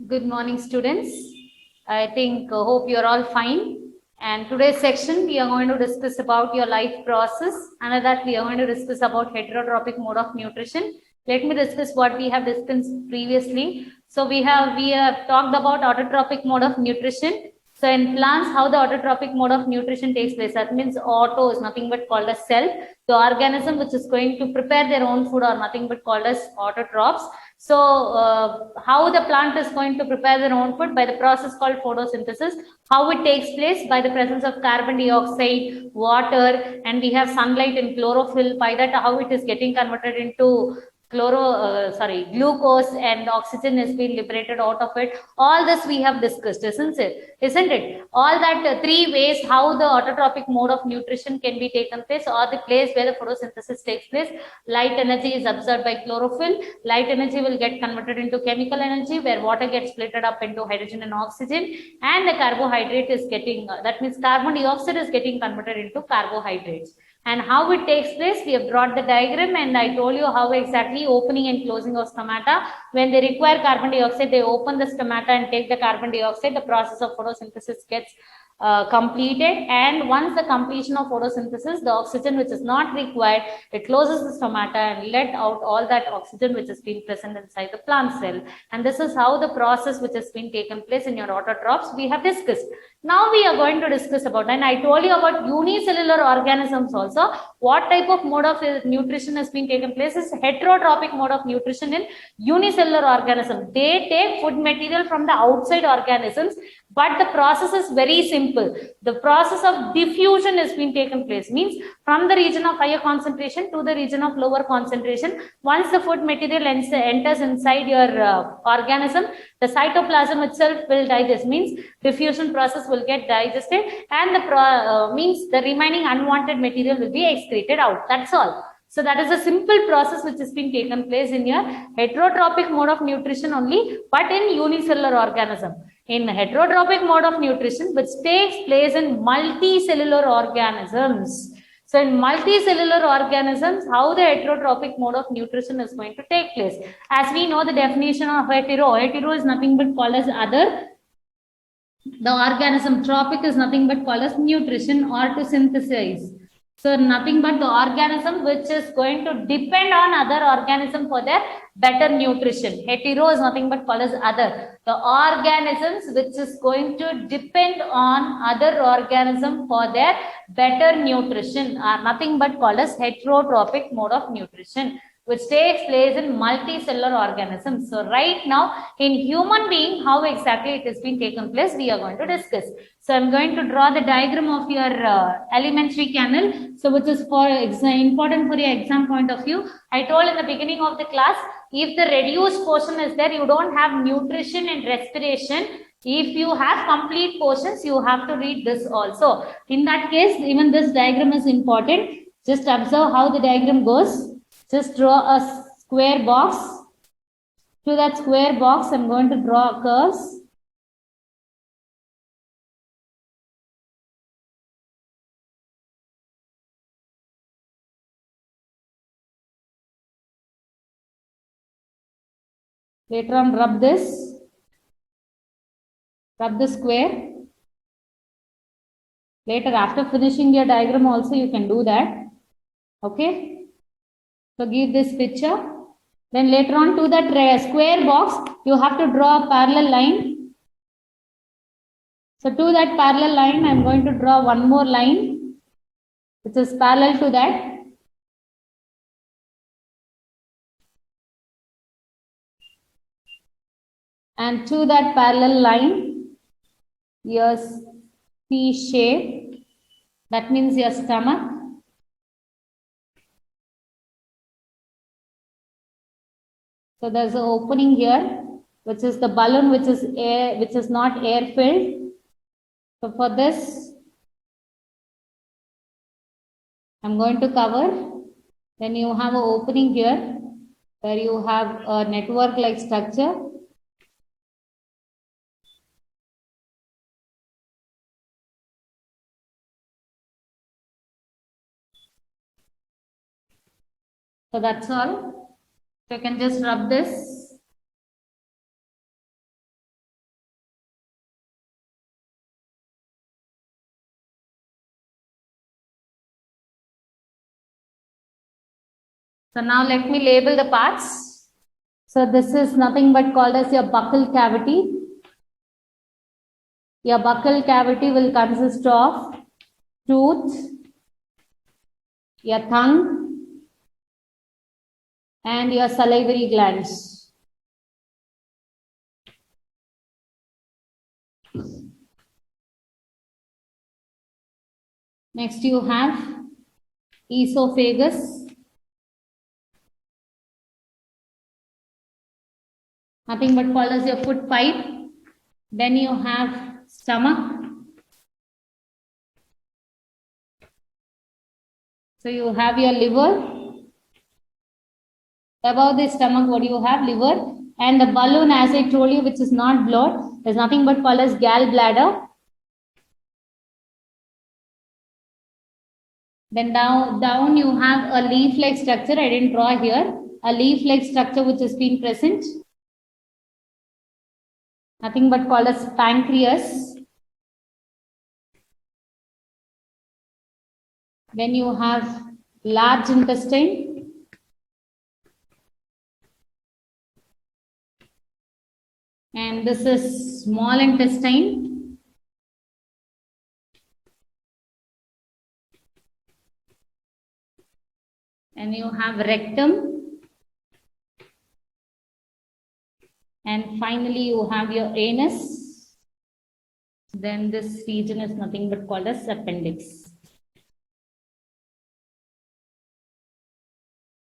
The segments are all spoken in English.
Good morning, students. I think hope you're all fine. And today's section we are going to discuss about your life process. Under that we are going to discuss about heterotrophic mode of nutrition. Let me discuss what we have discussed previously. So we have talked about autotrophic mode of nutrition. So in plants, how the autotrophic mode of nutrition takes place. That means auto is nothing but called as self. The organism which is going to prepare their own food are nothing but called as autotrophs. So how the plant is going to prepare their own food by the process called photosynthesis. How it takes place by the presence of carbon dioxide, water, and we have sunlight and chlorophyll. By that, how it is getting converted into glucose, and oxygen is being liberated out of it. All this we have discussed, isn't it? All that three ways how the autotrophic mode of nutrition can be taken place, or the place where the photosynthesis takes place. Light energy is absorbed by chlorophyll. Light energy will get converted into chemical energy, where water gets split up into hydrogen and oxygen, and the carbohydrate is getting, that means carbon dioxide is getting converted into carbohydrates. And how it takes place, we have brought the diagram, and I told you how exactly opening and closing of stomata. When they require carbon dioxide, they open the stomata and take the carbon dioxide. The process of photosynthesis gets completed, and once the completion of photosynthesis, the oxygen which is not required, it closes the stomata and let out all that oxygen which has been present inside the plant cell. And this is how the process which has been taken place in your autotrophs we have discussed. Now we are going to discuss about, and I told you about unicellular organisms also. What type of mode of nutrition has been taken place is heterotrophic mode of nutrition in unicellular organisms. They take food material from the outside organisms, but the process is very simple. The process of diffusion has been taken place, means from the region of higher concentration to the region of lower concentration. Once the food material enters inside your organism, the cytoplasm itself will digest, means diffusion process will get digested, and the means the remaining unwanted material will be excreted out. That's all. So that is a simple process which has been taken place in your heterotrophic mode of nutrition only, but in unicellular organism. In heterotrophic mode of nutrition, which takes place in multicellular organisms. So in multicellular organisms, how the heterotrophic mode of nutrition is going to take place. As we know the definition of hetero is nothing but called as other. The organism, trophic is nothing but called as nutrition or to synthesize. So nothing but the organism which is going to depend on other organism for their better nutrition. Hetero is nothing but called as other. The organisms which is going to depend on other organism for their better nutrition are nothing but called as heterotrophic mode of nutrition, which takes place in multicellular organisms. So right now in human being, how exactly it has been taken place, we are going to discuss. So I'm going to draw the diagram of your alimentary canal. So which is for important for your exam point of view. I told in the beginning of the class, if the reduced portion is there, you don't have nutrition and respiration. If you have complete portions, you have to read this also. In that case, even this diagram is important. Just observe how the diagram goes. Just draw a square box. To that square box, I'm going to draw curves. Later on, rub the square. Later, after finishing your diagram also, you can do that. Okay. So give this picture. Then later on to that square box, you have to draw a parallel line. So to that parallel line, I'm going to draw one more line, which is parallel to that. And to that parallel line, your C shape, that means your stomach. So there's an opening here, which is the balloon, which is air, which is not air filled. So for this, I'm going to cover. Then you have an opening here, where you have a network-like structure. So that's all. So you can just rub this. So now let me label the parts. So this is nothing but called as your buccal cavity. Your buccal cavity will consist of tooth, your tongue, and your salivary glands. Next you have esophagus. Nothing but called as your food pipe. Then you have stomach. So you have your liver. Above the stomach, what do you have? Liver. And the balloon, as I told you, which is not blood, is nothing but called as gallbladder. Then down you have a leaf-like structure. I didn't draw here. A leaf-like structure which has been present. Nothing but called as pancreas. Then you have large intestine. And this is small intestine. And you have rectum. And finally, you have your anus. Then this region is nothing but called as appendix.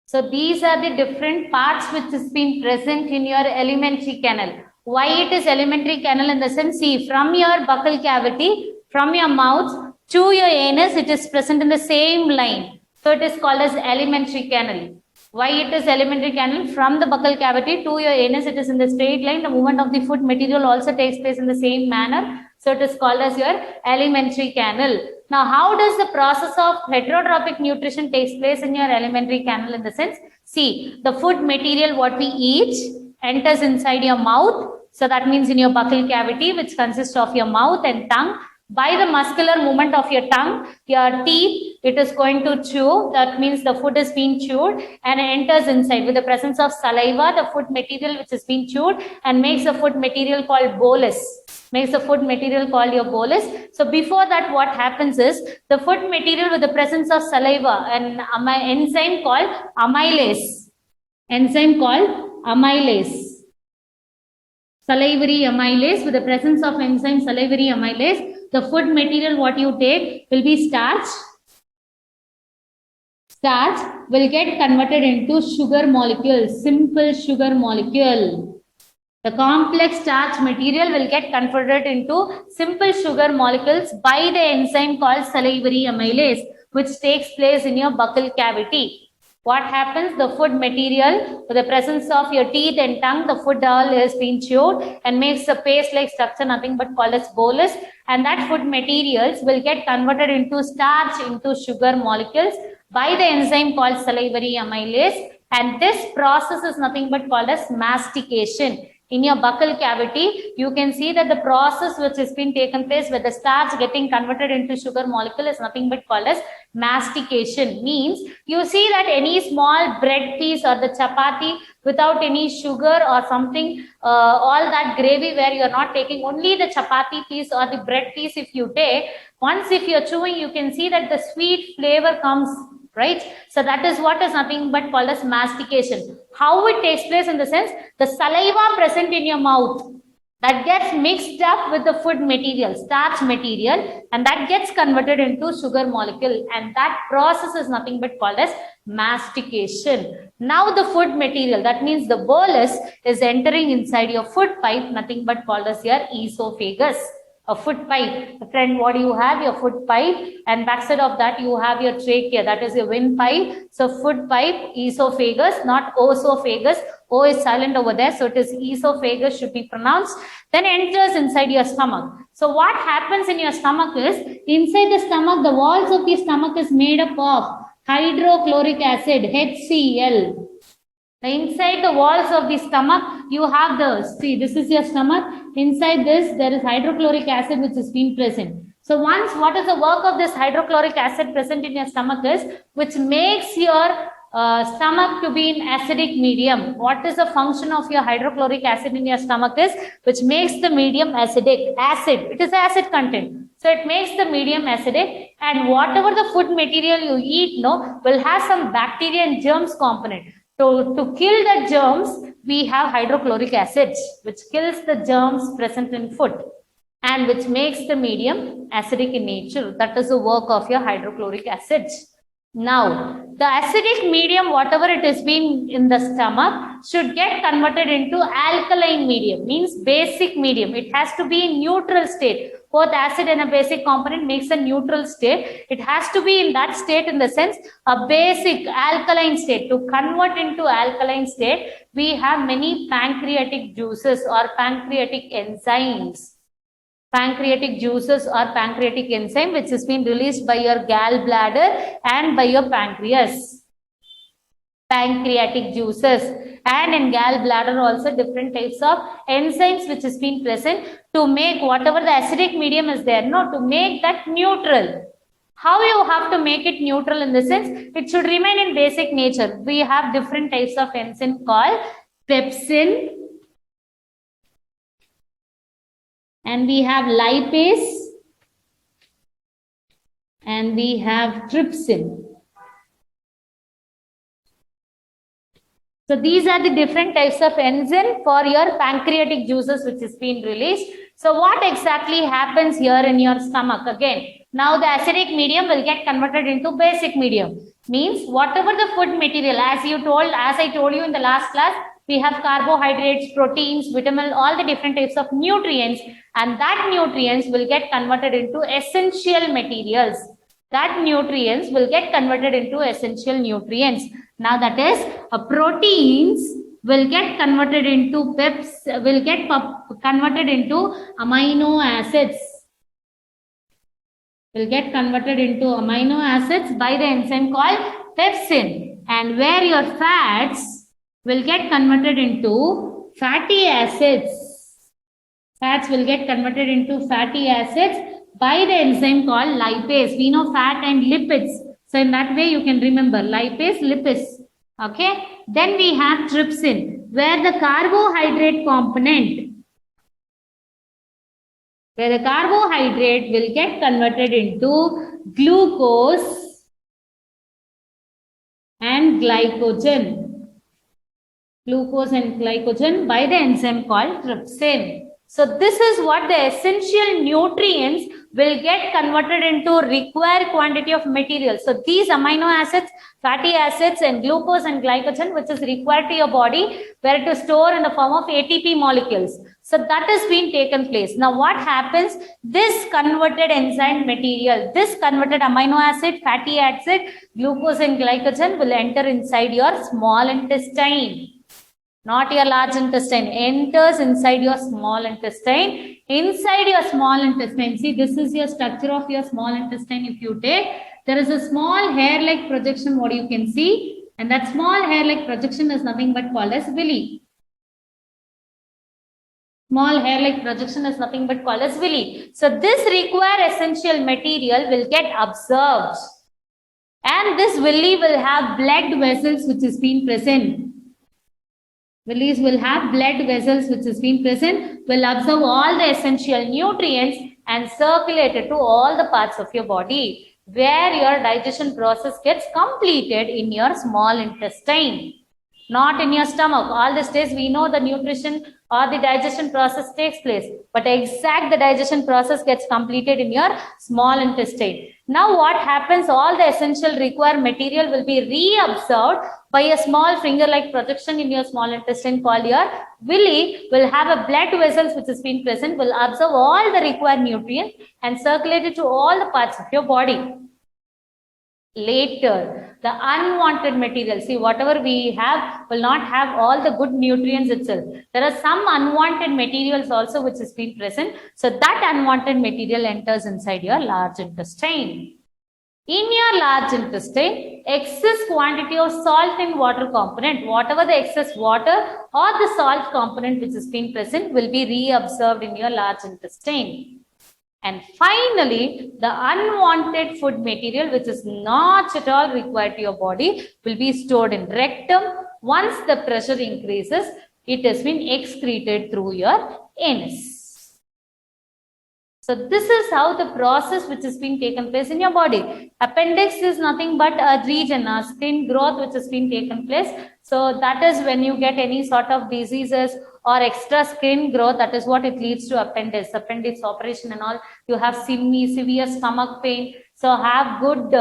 So these are the different parts which has been present in your alimentary canal. Why it is alimentary canal? In the sense, see, from your buccal cavity, from your mouth to your anus, it is present in the same line. So it is called as alimentary canal. Why it is alimentary canal? From the buccal cavity to your anus, it is in the straight line. The movement of the food material also takes place in the same manner. So it is called as your alimentary canal. Now, how does the process of heterotrophic nutrition takes place in your alimentary canal? In the sense, see, the food material what we eat enters inside your mouth. So that means in your buccal cavity, which consists of your mouth and tongue. By the muscular movement of your tongue, your teeth, it is going to chew. That means the food is being chewed and enters inside. With the presence of saliva, the food material which is being chewed and makes a food material called bolus. Makes a food material called your bolus. So before that, what happens is the food material with the presence of saliva and enzyme called amylase. Enzyme called amylase. Salivary amylase. With the presence of enzyme salivary amylase, the food material what you take will be starch. Starch will get converted into sugar molecule, simple sugar molecule. The complex starch material will get converted into simple sugar molecules by the enzyme called salivary amylase, which takes place in your buccal cavity. What happens? The food material, with the presence of your teeth and tongue, the food all is being chewed and makes a paste-like structure, nothing but called as bolus. And that food materials will get converted into starch, into sugar molecules by the enzyme called salivary amylase. And this process is nothing but called as mastication. In your buccal cavity, you can see that the process which has been taken place with the starch getting converted into sugar molecule is nothing but called as mastication. Means you see that any small bread piece or the chapati without any sugar or something, all that gravy where you're not taking only the chapati piece or the bread piece if you take, once if you're chewing, you can see that the sweet flavor comes, right? So that is what is nothing but called as mastication. How it takes place? In the sense, the saliva present in your mouth that gets mixed up with the food material, starch material, and that gets converted into sugar molecule, and that process is nothing but called as mastication. Now the food material, that means the bolus, is entering inside your food pipe, nothing but called as your esophagus. A food pipe. Friend, what do you have? Your food pipe, and backside of that you have your trachea, that is your windpipe. So food pipe, esophagus, not oesophagus. O is silent over there, so it is esophagus should be pronounced. Then enters inside your stomach. So what happens in your stomach is, inside the stomach, the walls of the stomach is made up of hydrochloric acid, HCl. Inside the walls of the stomach, you have the, see, this is your stomach. Inside this, there is hydrochloric acid which has been present. So once, what is the work of this hydrochloric acid present in your stomach is, which makes your stomach to be in acidic medium. What is the function of your hydrochloric acid in your stomach is which makes the medium acidic. Acid, it is acid content. So it makes the medium acidic, and whatever the food material you eat will have some bacteria and germs component. So to kill the germs, we have hydrochloric acids, which kills the germs present in food and which makes the medium acidic in nature. That is the work of your hydrochloric acids. Now, the acidic medium, whatever it has been in the stomach, should get converted into alkaline medium, means basic medium. It has to be in neutral state. Both acid and a basic component makes a neutral state. It has to be in that state, in the sense a basic alkaline state. To convert into alkaline state, we have many pancreatic juices or pancreatic enzymes. Pancreatic juices or pancreatic enzyme which has been released by your gallbladder and by your pancreas. Pancreatic juices, and in gallbladder also different types of enzymes which has been present to make whatever the acidic medium is there, to make that neutral. How you have to make it neutral, in the sense it should remain in basic nature. We have different types of enzyme called pepsin, and we have lipase, and we have trypsin. So these are the different types of enzyme for your pancreatic juices which is being released. So what exactly happens here in your stomach? Again, now the acidic medium will get converted into basic medium. Means whatever the food material, as I told you in the last class, we have carbohydrates, proteins, vitamin, all the different types of nutrients, and that nutrients will get converted into essential materials. That nutrients will get converted into essential nutrients. Now that is proteins will get converted into converted into amino acids. Will get converted into amino acids by the enzyme called pepsin, and where your fats will get converted into fatty acids. Fats will get converted into fatty acids by the enzyme called lipase. We know fat and lipids. So in that way you can remember lipase, lipids. Okay. Then we have trypsin, where the carbohydrate component, will get converted into glucose and glycogen. Glucose and glycogen by the enzyme called trypsin. So this is what the essential nutrients will get converted into required quantity of material. So these amino acids, fatty acids, and glucose and glycogen, which is required to your body, where to store in the form of ATP molecules. So that has been taken place. Now what happens? This converted enzyme material, this converted amino acid, fatty acid, glucose and glycogen will enter inside your small intestine. Not your large intestine, enters inside your small intestine. Inside your small intestine, see, this is your structure of your small intestine. If you take, there is a small hair-like projection, what you can see, and that small hair-like projection is nothing but called as villi. Small hair-like projection is nothing but called as villi. So this required essential material will get absorbed, and this villi will have blood vessels which is being present. Villis will have blood vessels which has been present, will absorb all the essential nutrients and circulate it to all the parts of your body, where your digestion process gets completed in your small intestine, not in your stomach. All these days we know the nutrition or the digestion process takes place, but the digestion process gets completed in your small intestine. Now what happens? All the essential required material will be reabsorbed by a small finger-like projection in your small intestine called your villi. Will have a blood vessels which has been present, will absorb all the required nutrients and circulate it to all the parts of your body. Later, the unwanted material, see, whatever we have will not have all the good nutrients itself. There are some unwanted materials also which has been present. So that unwanted material enters inside your large intestine. In your large intestine, excess quantity of salt and water component, whatever the excess water or the salt component which has been present will be reabsorbed in your large intestine. And finally, the unwanted food material, which is not at all required to your body, will be stored in rectum. Once the pressure increases, it has been excreted through your anus. So this is how the process which is being taken place in your body. Appendix is nothing but a region, a skin growth which has been taken place. So that is when you get any sort of diseases or extra skin growth, that is what it leads to appendix operation and all. You have severe stomach pain. So have good,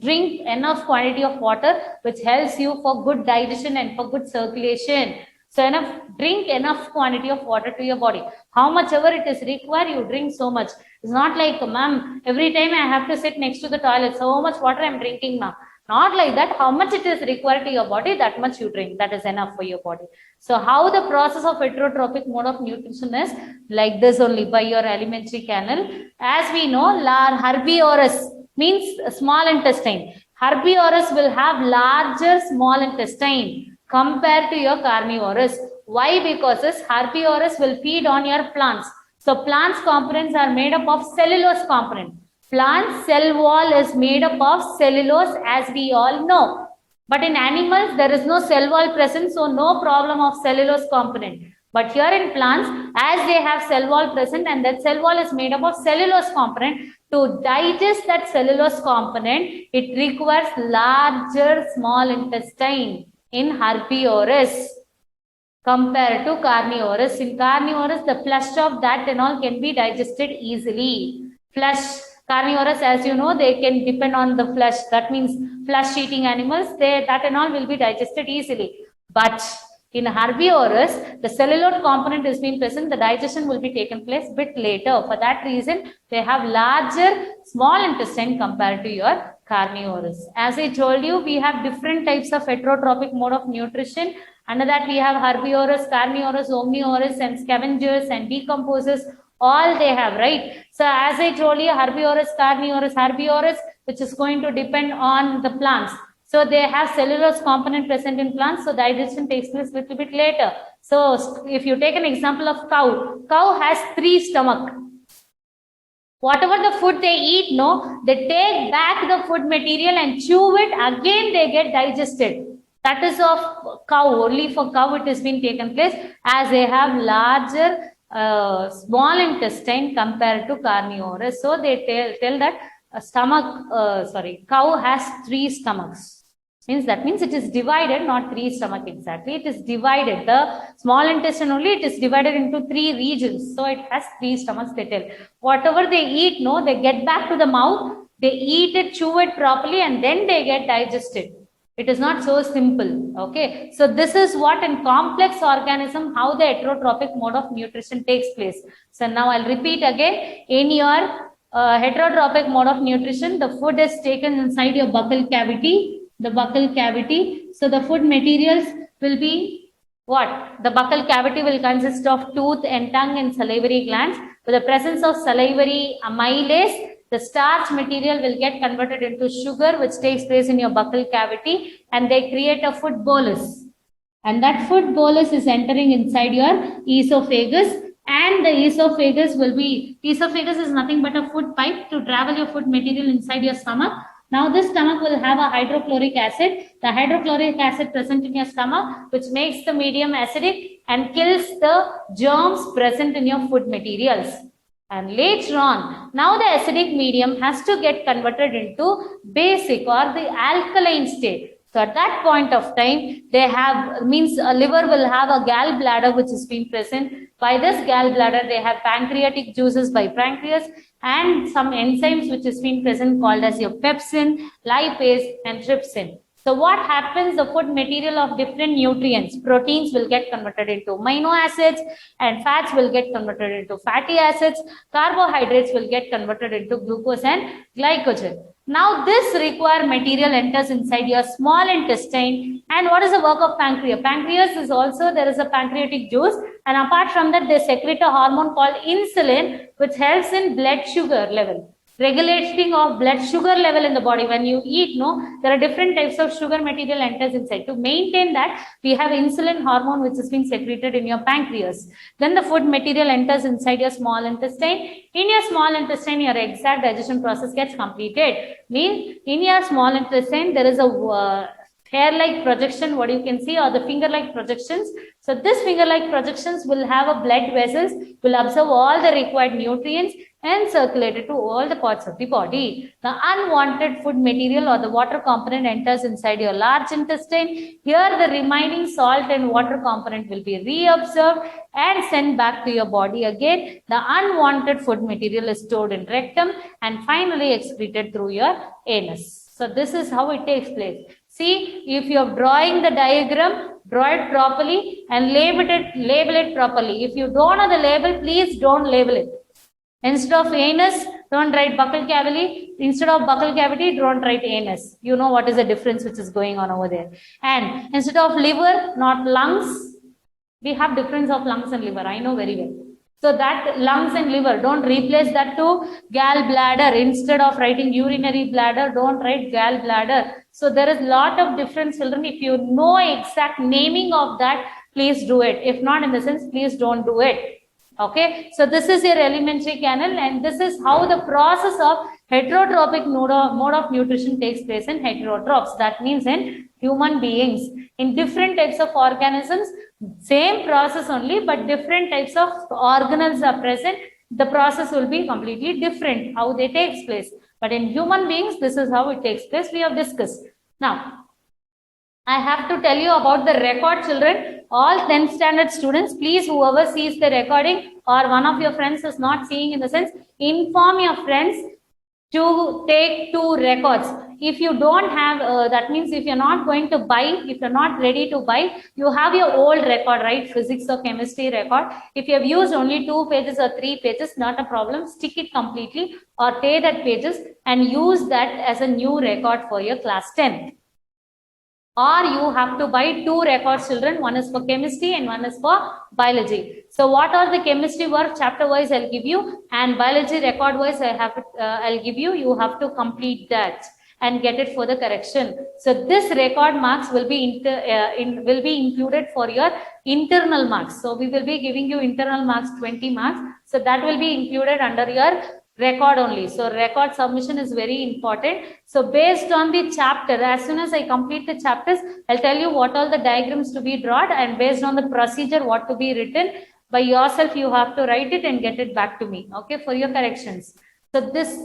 drink enough quantity of water, which helps you for good digestion and for good circulation. So drink enough quantity of water to your body. How much ever it is required, you drink so much. It's not like, ma'am, every time I have to sit next to the toilet, so much water I'm drinking now. Not like that. How much it is required to your body, that much you drink. That is enough for your body. So how the process of heterotrophic mode of nutrition is like this only, by your alimentary canal. As we know, herbivorous means small intestine. Herbivorous will have larger small intestine compared to your carnivorous. Why? Because this herbivorous will feed on your plants. So plants components are made up of cellulose component. Plant cell wall is made up of cellulose, as we all know. But in animals, there is no cell wall present, so no problem of cellulose component. But here in plants, as they have cell wall present and that cell wall is made up of cellulose component, to digest that cellulose component, it requires larger small intestine in herbivorous compared to carnivorous. In carnivorous, the flesh of that and all can be digested easily. Carnivorous, as you know, they can depend on the flesh. That means flesh-eating animals, that and all will be digested easily. But in herbivorous, the cellular component is being present, the digestion will be taken place a bit later. For that reason, they have larger small intestine compared to your carnivorous. As I told you, we have different types of heterotrophic mode of nutrition. Under that, we have herbivorous, carnivorous, omnivorous, and scavengers and decomposers. All they have, right? So as I told you, herbivorous, herbivorous, which is going to depend on the plants. So they have cellulose component present in plants, so digestion takes place a little bit later. So if you take an example of cow has 3 stomachs. Whatever the food they eat, they take back the food material and chew it, again they get digested. That is of cow. Only for cow it has been taken place, as they have larger small intestine compared to carnivorous. So they tell that cow has 3 stomachs. That means it is divided, not 3 stomach exactly. It is divided. The small intestine only, it is divided into 3 regions. So it has 3 stomachs, they tell. Whatever they eat, they get back to the mouth, they eat it, chew it properly, and then they get digested. It is not so simple. Okay. So this is what in complex organism, how the heterotrophic mode of nutrition takes place. So now I'll repeat again. In your heterotrophic mode of nutrition, the food is taken inside your buccal cavity. The buccal cavity. So the food materials will be what? The buccal cavity will consist of tooth and tongue and salivary glands. With the presence of salivary amylase, the starch material will get converted into sugar, which takes place in your buccal cavity, and they create a food bolus. And that food bolus is entering inside your esophagus, and the esophagus is nothing but a food pipe to travel your food material inside your stomach. Now this stomach will have a hydrochloric acid. The hydrochloric acid present in your stomach, which makes the medium acidic and kills the germs present in your food materials. And later on, now the acidic medium has to get converted into basic or the alkaline state. So at that point of time, liver will have a gallbladder which is being present. By this gallbladder, they have pancreatic juices by pancreas and some enzymes which is being present called as your pepsin, lipase, and trypsin. So what happens? The food material of different nutrients, proteins will get converted into amino acids, and fats will get converted into fatty acids. Carbohydrates will get converted into glucose and glycogen. Now this required material enters inside your small intestine. And what is the work of pancreas? Pancreas is also, there is a pancreatic juice, and apart from that, they secrete a hormone called insulin, which helps in blood sugar level. regulating of blood sugar level in the body. When you eat, no, there are different types of sugar material enters inside. To maintain that, we have insulin hormone which is being secreted in your pancreas. Then the food material enters inside your small intestine. In your small intestine, your exact digestion process gets completed. Means in your small intestine, there is a hair-like projection, what you can see, or the finger-like projections. So this finger-like projections will have a blood vessels, will absorb all the required nutrients and circulate it to all the parts of the body. The unwanted food material or the water component enters inside your large intestine. Here the remaining salt and water component will be reabsorbed and sent back to your body again. The unwanted food material is stored in rectum and finally excreted through your anus. So this is how it takes place. See, if you are drawing the diagram, draw it properly and label it properly. If you don't know the label, please don't label it. Instead of anus, don't write buccal cavity. Instead of buccal cavity, don't write anus. You know what is the difference which is going on over there. And instead of liver, not lungs. We have difference of lungs and liver. I know very well. So that lungs and liver, don't replace that to gallbladder. Instead of writing urinary bladder, don't write gallbladder. So there is a lot of difference, children. If you know exact naming of that, please do it. If not, in the sense, please don't do it. Okay, so this is your alimentary canal, and this is how the process of heterotrophic mode of nutrition takes place in heterotrophs. That means in human beings. In different types of organisms, same process only, but different types of organelles are present. The process will be completely different, how they takes place. But in human beings, this is how it takes place. We have discussed. Now, I have to tell you about the record, children. All 10th standard students, please, whoever sees the recording or one of your friends is not seeing, in the sense, inform your friends to take 2 records. If you don't have, that means if you're not going to buy, if you're not ready to buy, you have your old record, right? Physics or chemistry record. If you have used only 2 pages or 3 pages, not a problem. Stick it completely or tear that pages and use that as a new record for your class 10th. Or you have to buy 2 records, children. One is for chemistry and one is for biology. So what are the chemistry work chapter wise I'll give you, and biology record wise I'll give you. You have to complete that and get it for the correction. So this record marks will be included for your internal marks. So we will be giving you internal marks 20 marks. So that will be included under your record only. So record submission is very important. So based on the chapter, as soon as I complete the chapters, I'll tell you what all the diagrams to be drawn, and based on the procedure what to be written by yourself, you have to write it and get it back to me, okay, for your corrections. So this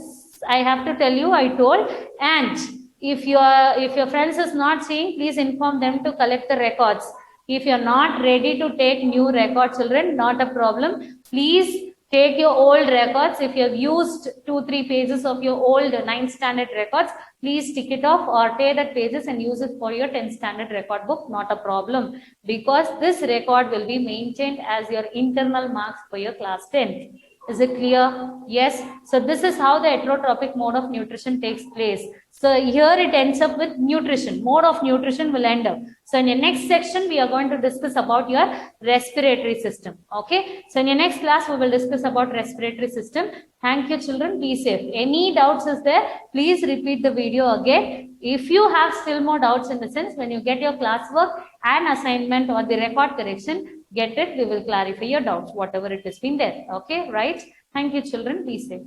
I have to tell you, I told. And if your friends is not seeing, please inform them to collect the records. If you're not ready to take new record, children, not a problem. Please take your old records. If you have used 2-3 pages of your old 9th standard records, please tick it off or tear that pages and use it for your 10th standard record book. Not a problem, because this record will be maintained as your internal marks for your class 10th. Is it clear? Yes. So this is how the heterotrophic mode of nutrition takes place. So here it ends up with nutrition. Mode of nutrition will end up. So in your next section, we are going to discuss about your respiratory system. Okay. So in your next class, we will discuss about respiratory system. Thank you, children. Be safe. Any doubts is there? Please repeat the video again. If you have still more doubts, in the sense, when you get your classwork and assignment or the record correction, get it. We will clarify your doubts, whatever it has been there. Okay, right? Thank you, children. Be safe.